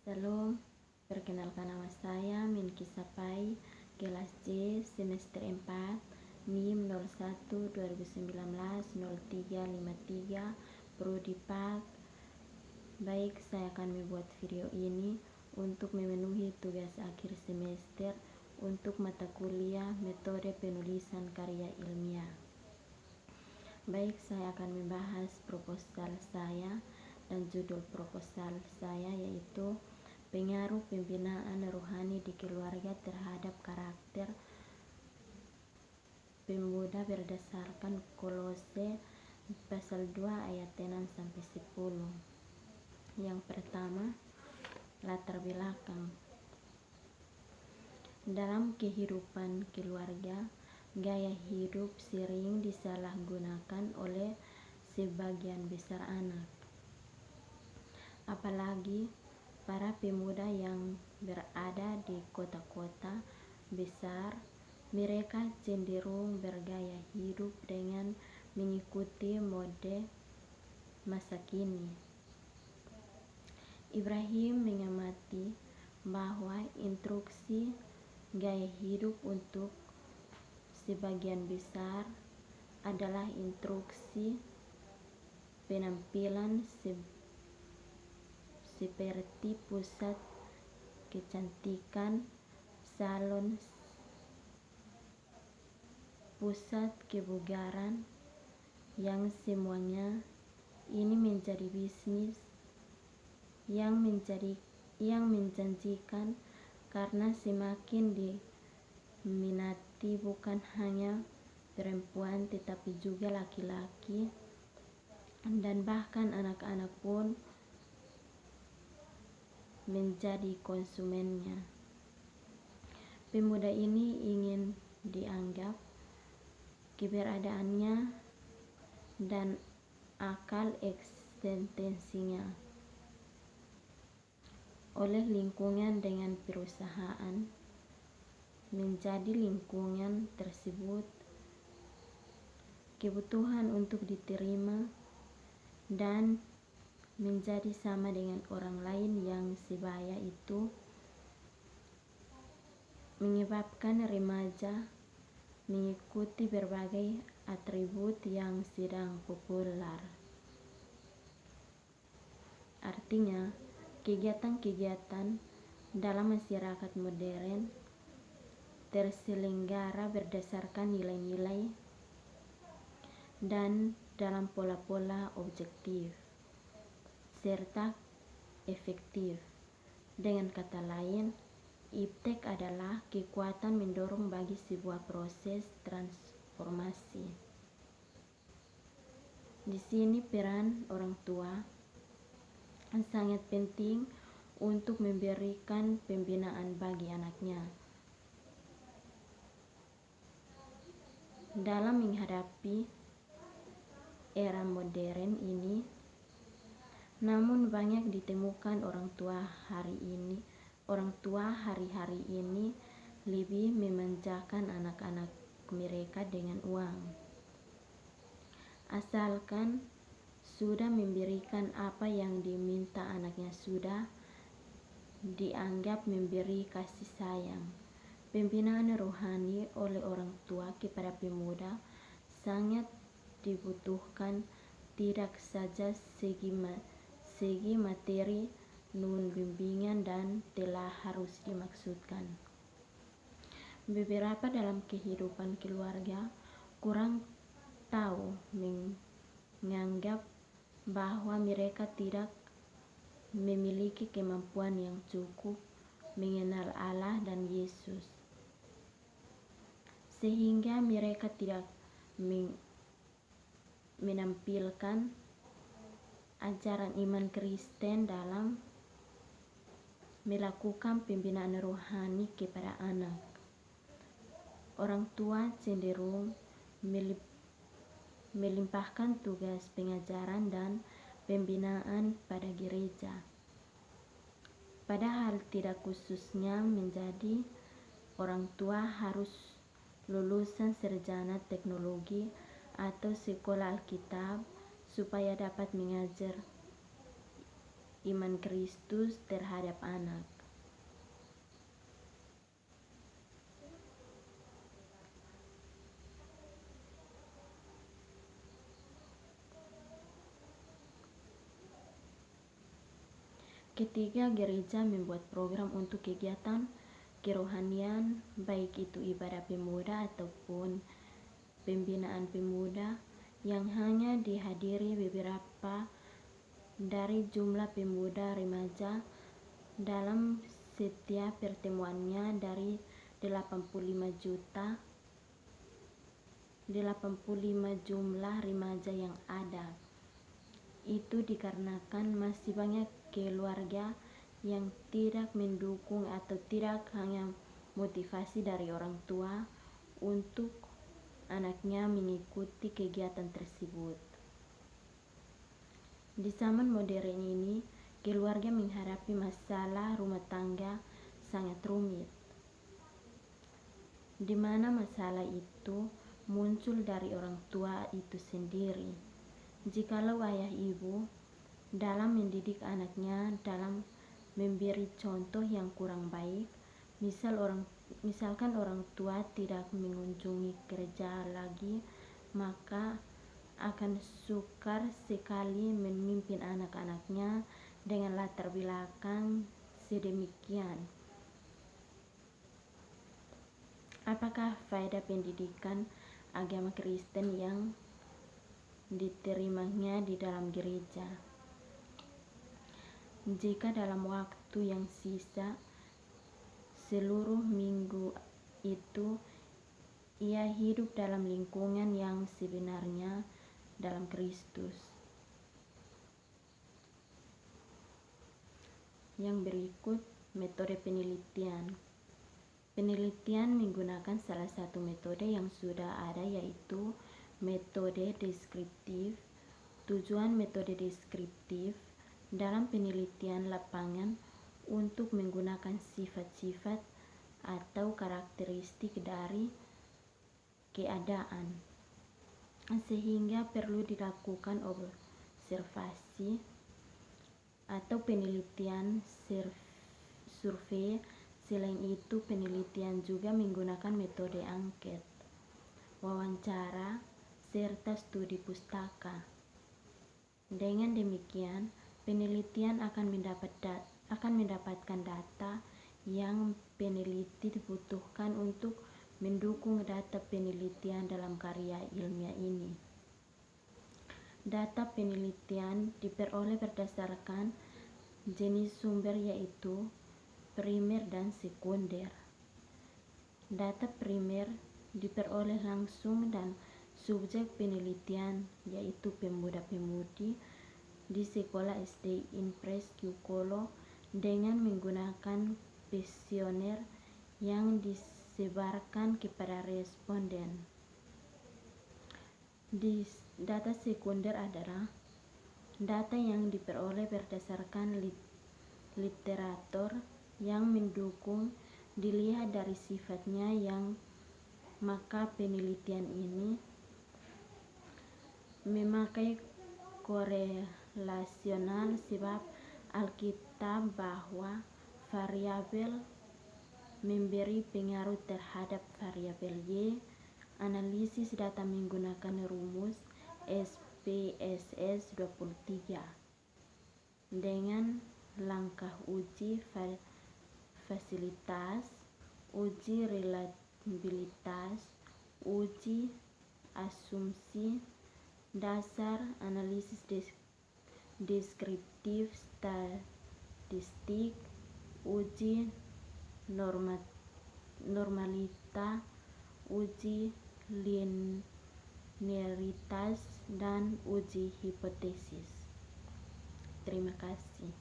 Salam, perkenalkan nama saya Minki Sapai, kelas C, semester 4, NIM 01 2019 0353, Prodi PAK. Baik, saya akan membuat video ini untuk memenuhi tugas akhir semester untuk mata kuliah metode penulisan karya ilmiah. Baik, saya akan membahas proposal saya, dan judul proposal saya yaitu pengaruh pembinaan rohani di keluarga terhadap karakter pemuda berdasarkan Kolose pasal 2 ayat 6-10. Yang pertama, latar belakang. Dalam kehidupan keluarga, gaya hidup sering disalahgunakan oleh sebagian besar anak, apalagi para pemuda yang berada di kota-kota besar. Mereka cenderung bergaya hidup dengan mengikuti mode masa kini. Ibrahim mengamati bahwa instruksi gaya hidup untuk sebagian besar adalah instruksi penampilan seperti pusat kecantikan, salon, pusat kebugaran, yang semuanya ini menjadi bisnis yang menjanjikan karena semakin diminati bukan hanya perempuan tetapi juga laki-laki dan bahkan anak-anak pun menjadi konsumennya. Pemuda ini ingin dianggap keberadaannya dan akal eksistensinya oleh lingkungan dengan perusahaan. Menjadi lingkungan tersebut, kebutuhan untuk diterima dan menjadi sama dengan orang lain yang sebaya itu menyebabkan remaja mengikuti berbagai atribut yang sedang populer. Artinya, kegiatan-kegiatan dalam masyarakat modern terselenggara berdasarkan nilai-nilai dan dalam pola-pola objektif serta efektif. Dengan kata lain, iptek adalah kekuatan mendorong bagi sebuah proses transformasi. Di sini peran orang tua sangat penting untuk memberikan pembinaan bagi anaknya dalam menghadapi era modern ini. Namun banyak ditemukan orang tua hari-hari ini lebih memanjakan anak-anak mereka dengan uang, asalkan sudah memberikan apa yang diminta anaknya sudah dianggap memberi kasih sayang. Pembinaan rohani oleh orang tua kepada pemuda sangat dibutuhkan, tidak saja segi materi, namun bimbingan dan telah harus dimaksudkan. Beberapa dalam kehidupan keluarga kurang tahu menganggap bahwa mereka tidak memiliki kemampuan yang cukup mengenal Allah dan Yesus, sehingga mereka tidak menampilkan ajaran iman Kristen dalam melakukan pembinaan rohani kepada anak. Orang tua cenderung melimpahkan tugas pengajaran dan pembinaan pada gereja, padahal tidak khususnya menjadi orang tua harus lulusan sarjana teknologi atau sekolah Alkitab supaya dapat mengajar iman Kristus terhadap anak. Ketiga, gereja membuat program untuk kegiatan kerohanian, baik itu ibadah pemuda ataupun pembinaan pemuda, yang hanya dihadiri beberapa dari jumlah pemuda remaja dalam setiap pertemuannya dari 85 jumlah remaja yang ada. Itu dikarenakan masih banyak keluarga yang tidak mendukung atau tidak hanya motivasi dari orang tua untuk anaknya mengikuti kegiatan tersebut. Di zaman modern ini, keluarga menghadapi masalah rumah tangga sangat rumit, di mana masalah itu muncul dari orang tua itu sendiri. Jikalau ayah ibu dalam mendidik anaknya dalam memberi contoh yang kurang baik, misalkan orang tua tidak mengunjungi gereja lagi, maka akan sukar sekali memimpin anak-anaknya dengan latar belakang sedemikian. Apakah faedah pendidikan agama Kristen yang diterimanya di dalam gereja? Jika dalam waktu yang sisa seluruh minggu itu ia hidup dalam lingkungan yang sebenarnya dalam Kristus. Yang berikut, metode penelitian. Penelitian menggunakan salah satu metode yang sudah ada, yaitu metode deskriptif. Tujuan metode deskriptif dalam penelitian lapangan untuk menggunakan sifat-sifat atau karakteristik dari keadaan, sehingga perlu dilakukan observasi atau penelitian survei. Selain itu, penelitian juga menggunakan metode angket, wawancara, serta studi pustaka. Dengan demikian, penelitian akan mendapatkan data yang peneliti dibutuhkan untuk mendukung data penelitian dalam karya ilmiah ini. Data penelitian diperoleh berdasarkan jenis sumber, yaitu primer dan sekunder. Data primer diperoleh langsung dan subjek penelitian, yaitu pemuda-pemudi di sekolah SD Impres Kyukolo, dengan menggunakan kuesioner yang disebarkan kepada responden. Data sekunder adalah data yang diperoleh berdasarkan literatur yang mendukung dilihat dari sifatnya yang maka penelitian ini memakai korelasional sebab Alkitab bahwa variabel memberi pengaruh terhadap variabel Y. Analisis data menggunakan rumus SPSS 23 dengan langkah uji fasilitas, uji reliabilitas, uji asumsi dasar, analisis deskriptif statistik, uji normalita, uji linearitas, dan uji hipotesis. Terima kasih.